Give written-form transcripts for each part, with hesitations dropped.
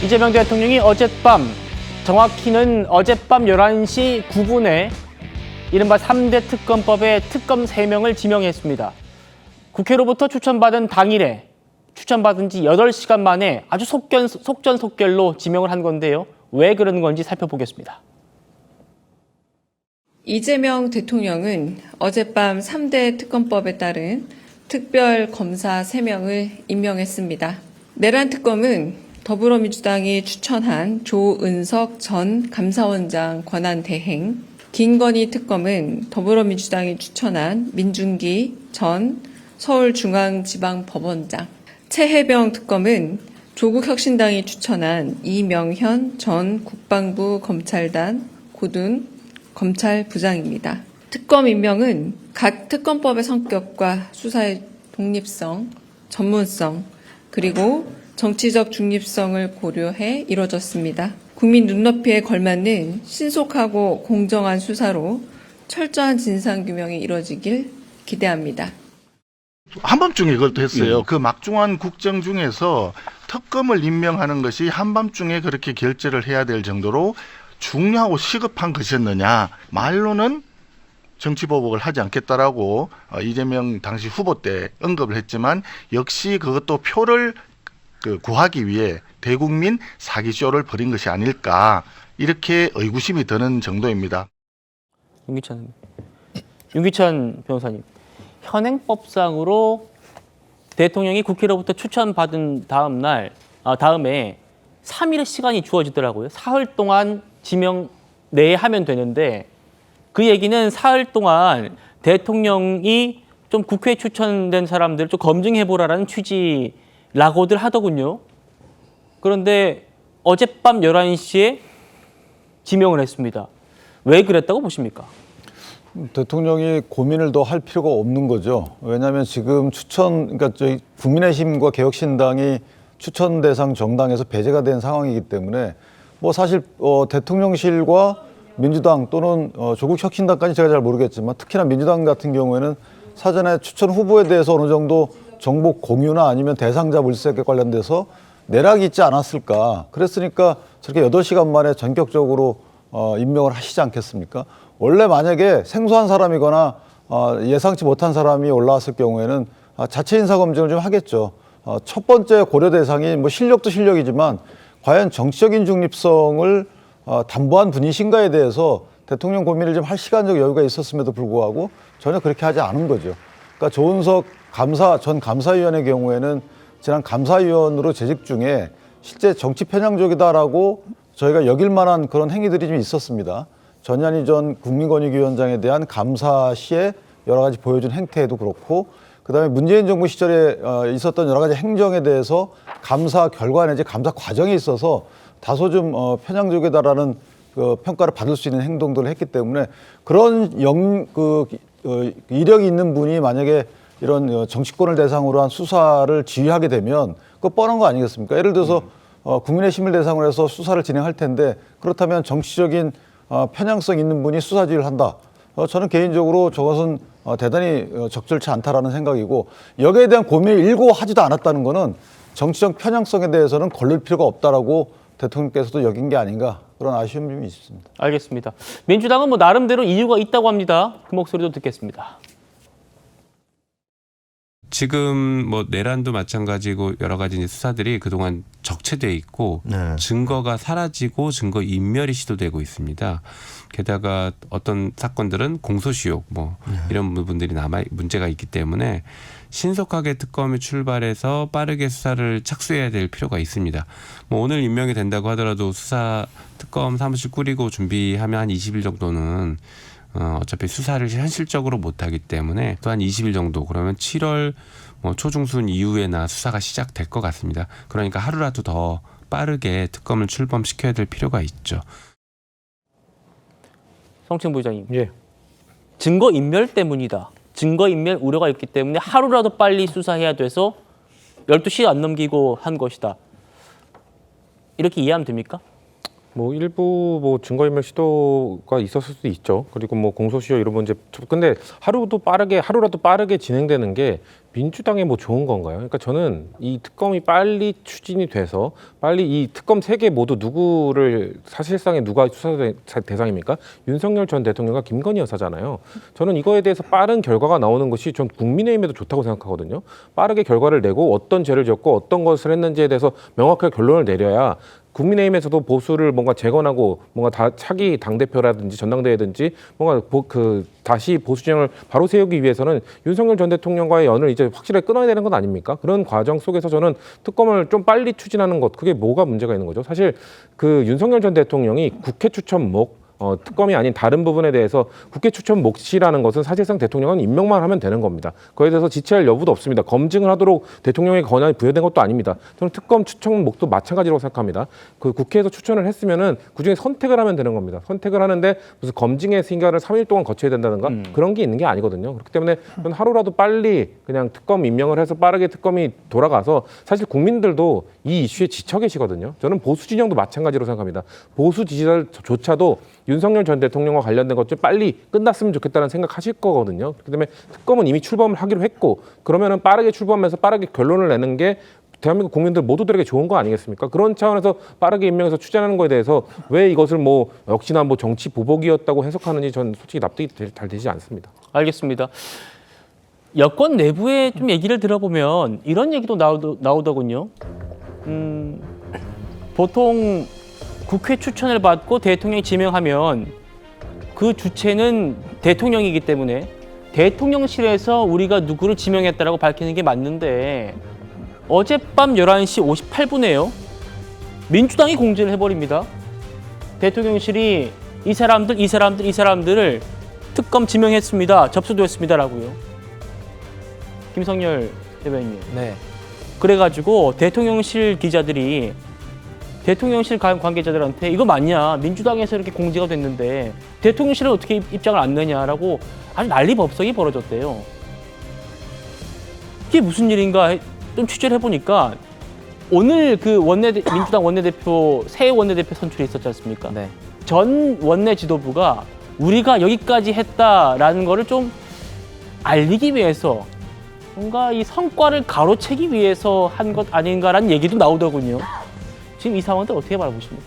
이재명 대통령이 어젯밤, 정확히는 어젯밤 11시 9분에 이른바 3대 특검법의 특검 3명을 지명했습니다. 국회로부터 추천받은 당일에 추천받은 지 8시간 만에 아주 속전속결로 지명을 한 건데요. 왜 그러는 건지 살펴보겠습니다. 이재명 대통령은 어젯밤 3대 특검법에 따른 특별검사 3명을 임명했습니다. 내란 특검은 더불어민주당이 추천한 조은석 전 감사원장 권한대행, 김건희 특검은 더불어민주당이 추천한 민준기 전 서울중앙지방법원장, 최혜병 특검은 조국혁신당이 추천한 이명현 전 국방부 검찰단 고등 검찰부장입니다. 특검 임명은 각 특검법의 성격과 수사의 독립성, 전문성, 그리고 정치적 중립성을 고려해 이뤄졌습니다. 국민 눈높이에 걸맞는 신속하고 공정한 수사로 철저한 진상규명이 이뤄지길 기대합니다. 한밤중에 그것도 했어요. 그 막중한 국정 중에서 특검을 임명하는 것이 한밤중에 그렇게 결재를 해야 될 정도로 중요하고 시급한 것이었느냐. 말로는 정치보복을 하지 않겠다라고 이재명 당시 후보 때 언급을 했지만 역시 그것도 표를 구하기 위해 대국민 사기쇼를 벌인 것이 아닐까 이렇게 의구심이 드는 정도입니다. 윤기찬 변호사님, 현행법상으로 대통령이 국회로부터 추천받은 다음에 3일의 시간이 주어지더라고요. 사흘 동안 지명 내에 하면 되는데 그 얘기는 사흘 동안 대통령이 좀 국회에 추천된 사람들을 좀 검증해보라라는 취지라고들 하더군요. 그런데 어젯밤 11시에 지명을 했습니다. 왜 그랬다고 보십니까? 대통령이 고민을 더 할 필요가 없는 거죠. 왜냐하면 지금 그러니까 저희 국민의힘과 개혁신당이 추천 대상 정당에서 배제가 된 상황이기 때문에 뭐 사실 대통령실과 민주당 또는 조국 혁신당까지 제가 잘 모르겠지만 특히나 민주당 같은 경우에는 사전에 추천 후보에 대해서 어느 정도 정보 공유나 아니면 대상자 물색에 관련돼서 내락이 있지 않았을까. 그랬으니까 저렇게 8시간 만에 전격적으로 임명을 하시지 않겠습니까? 원래 만약에 생소한 사람이거나 예상치 못한 사람이 올라왔을 경우에는 자체 인사 검증을 좀 하겠죠. 첫 번째 고려 대상이 뭐 실력도 실력이지만 과연 정치적인 중립성을 담보한 분이신가에 대해서 대통령 고민을 좀 할 시간적 여유가 있었음에도 불구하고 전혀 그렇게 하지 않은 거죠. 그러니까 조은석 전 감사위원의 경우에는 지난 감사위원으로 재직 중에 실제 정치 편향적이다라고 저희가 여길 만한 그런 행위들이 좀 있었습니다. 전현희 전 국민권익위원장에 대한 감사 시에 여러 가지 보여준 행태에도 그렇고 그다음에 문재인 정부 시절에 있었던 여러 가지 행정에 대해서 감사 결과 내지 감사 과정에 있어서 다소 좀 편향적이다라는 그 평가를 받을 수 있는 행동들을 했기 때문에 그런 이력이 있는 분이 만약에 이런 정치권을 대상으로 한 수사를 지휘하게 되면 그거 뻔한 거 아니겠습니까? 예를 들어서 국민의힘을 대상으로 해서 수사를 진행할 텐데 그렇다면 정치적인 편향성 있는 분이 수사 지휘를 한다. 저는 개인적으로 저것은 대단히 적절치 않다라는 생각이고 여기에 대한 고민을 일고 하지도 않았다는 거는 정치적 편향성에 대해서는 걸릴 필요가 없다라고 대통령께서도 여긴 게 아닌가 그런 아쉬움이 좀 있습니다. 알겠습니다. 민주당은 뭐 나름대로 이유가 있다고 합니다. 그 목소리도 듣겠습니다. 지금 뭐 내란도 마찬가지고 여러 가지 이제 수사들이 그동안 적체돼 있고 증거가 사라지고 증거 인멸이 시도되고 있습니다. 게다가 어떤 사건들은 공소시효 이런 부분들이 문제가 있기 때문에 신속하게 특검이 출발해서 빠르게 수사를 착수해야 될 필요가 있습니다. 뭐 오늘 임명이 된다고 하더라도 수사 특검 사무실 꾸리고 준비하면 한 20일 정도는 어차피 수사를 현실적으로 못하기 때문에 또 한 20일 정도 그러면 7월 초중순 이후에나 수사가 시작될 것 같습니다. 그러니까 하루라도 더 빠르게 특검을 출범시켜야 될 필요가 있죠. 성층 부장님, 증거 인멸 때문이다. 증거 인멸 우려가 있기 때문에 하루라도 빨리 수사해야 돼서 12시 안 넘기고 한 것이다. 이렇게 이해하면 됩니까? 뭐 일부 증거인멸 시도가 있었을 수도 있죠. 그리고 공소시효 이런 문제. 근데 하루라도 빠르게 진행되는 게 민주당에 뭐 좋은 건가요? 그러니까 저는 이 특검이 빨리 추진이 돼서 빨리 이 특검 3개 모두 누구를 사실상의 누가 수사 대상입니까? 윤석열 전 대통령과 김건희 여사잖아요. 저는 이거에 대해서 빠른 결과가 나오는 것이 전 국민의힘에도 좋다고 생각하거든요. 빠르게 결과를 내고 어떤 죄를 지었고 어떤 것을 했는지에 대해서 명확하게 결론을 내려야 국민의힘에서도 보수를 뭔가 재건하고 뭔가 다 차기 당대표라든지 전당대회든지 뭔가 다시 보수 진영을 바로 세우기 위해서는 윤석열 전 대통령과의 연을 이제 확실하게 끊어야 되는 건 아닙니까? 그런 과정 속에서 저는 특검을 좀 빨리 추진하는 것, 그게 뭐가 문제가 있는 거죠? 사실 그 윤석열 전 대통령이 국회 추천목 특검이 아닌 다른 부분에 대해서 국회 추천 몫이라는 것은 사실상 대통령은 임명만 하면 되는 겁니다. 그에 대해서 지체할 여부도 없습니다. 검증을 하도록 대통령의 권한이 부여된 것도 아닙니다. 저는 특검 추천 몫도 마찬가지라고 생각합니다. 그 국회에서 추천을 했으면은 그중에 선택을 하면 되는 겁니다. 선택을 하는데 무슨 검증의 시간을 3일 동안 거쳐야 된다든가 그런 게 있는 게 아니거든요. 그렇기 때문에 저는 하루라도 빨리 그냥 특검 임명을 해서 빠르게 특검이 돌아가서 사실 국민들도 이 이슈에 지쳐 계시거든요. 저는 보수 진영도 마찬가지로 생각합니다. 보수 지지자조차도 윤석열 전 대통령과 관련된 것 좀 빨리 끝났으면 좋겠다는 생각하실 거거든요. 그렇기 때문에 특검은 이미 출범을 하기로 했고 그러면은 빠르게 출범해서 빠르게 결론을 내는 게 대한민국 국민들 모두들에게 좋은 거 아니겠습니까? 그런 차원에서 빠르게 임명해서 추진하는 거에 대해서 왜 이것을 뭐 역시나 뭐 정치 보복이었다고 해석하는지 저는 솔직히 납득이 잘 되지 않습니다. 알겠습니다. 여권 내부에 좀 얘기를 들어보면 이런 얘기도 나오더군요. 보통 국회 추천을 받고 대통령이 지명하면 그 주체는 대통령이기 때문에 대통령실에서 우리가 누구를 지명했다라고 밝히는 게 맞는데 어젯밤 11시 58분에요. 민주당이 공지를 해버립니다. 대통령실이 이 사람들을 특검 지명했습니다. 접수됐습니다라고요. 김성열 대변인님. 네. 그래가지고 대통령실 기자들이 대통령실 관계자들한테 이거 맞냐? 민주당에서 이렇게 공지가 됐는데 대통령실은 어떻게 입장을 안 내냐라고 아주 난리법석이 벌어졌대요. 이게 무슨 일인가 좀 취재를 해보니까 오늘 그 민주당 원내대표 새 원내대표 선출이 있었지 않습니까? 네. 전 원내 지도부가 우리가 여기까지 했다라는 거를 좀 알리기 위해서 뭔가 이 성과를 가로채기 위해서 한 것 아닌가라는 얘기도 나오더군요. 지금 이 상황들 어떻게 바라보십니까?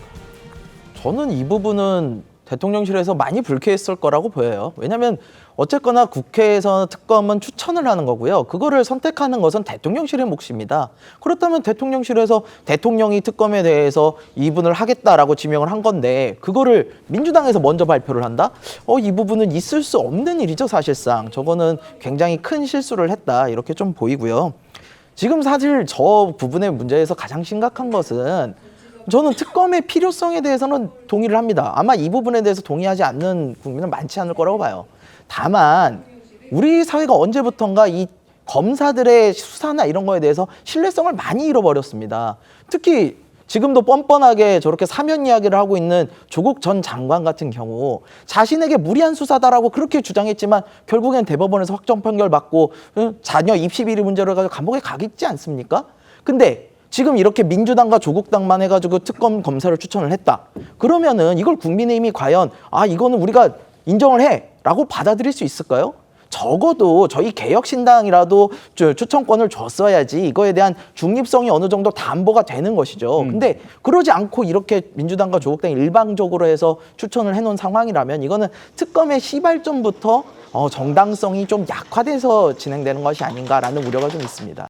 저는 이 부분은 대통령실에서 많이 불쾌했을 거라고 보여요. 왜냐하면 어쨌거나 국회에서 특검은 추천을 하는 거고요. 그거를 선택하는 것은 대통령실의 몫입니다. 그렇다면 대통령실에서 대통령이 특검에 대해서 이분을 하겠다라고 지명을 한 건데 그거를 민주당에서 먼저 발표를 한다? 이 부분은 있을 수 없는 일이죠, 사실상. 저거는 굉장히 큰 실수를 했다, 이렇게 좀 보이고요. 지금 사실 저 부분의 문제에서 가장 심각한 것은 저는 특검의 필요성에 대해서는 동의를 합니다. 아마 이 부분에 대해서 동의하지 않는 국민은 많지 않을 거라고 봐요. 다만 우리 사회가 언제부턴가 이 검사들의 수사나 이런 거에 대해서 신뢰성을 많이 잃어버렸습니다. 특히 지금도 뻔뻔하게 저렇게 사면 이야기를 하고 있는 조국 전 장관 같은 경우 자신에게 무리한 수사다라고 그렇게 주장했지만 결국엔 대법원에서 확정 판결 받고 자녀 입시 비리 문제로 가지고 감옥에 가겠지 않습니까? 근데 지금 이렇게 민주당과 조국당만 해가지고 특검 검사를 추천을 했다. 그러면은 이걸 국민의힘이 과연 이거는 우리가 인정을 해라고 받아들일 수 있을까요? 적어도 저희 개혁신당이라도 추천권을 줬어야지 이거에 대한 중립성이 어느 정도 담보가 되는 것이죠. 근데 그러지 않고 이렇게 민주당과 조국당이 일방적으로 해서 추천을 해놓은 상황이라면 이거는 특검의 시발점부터 정당성이 좀 약화돼서 진행되는 것이 아닌가라는 우려가 좀 있습니다.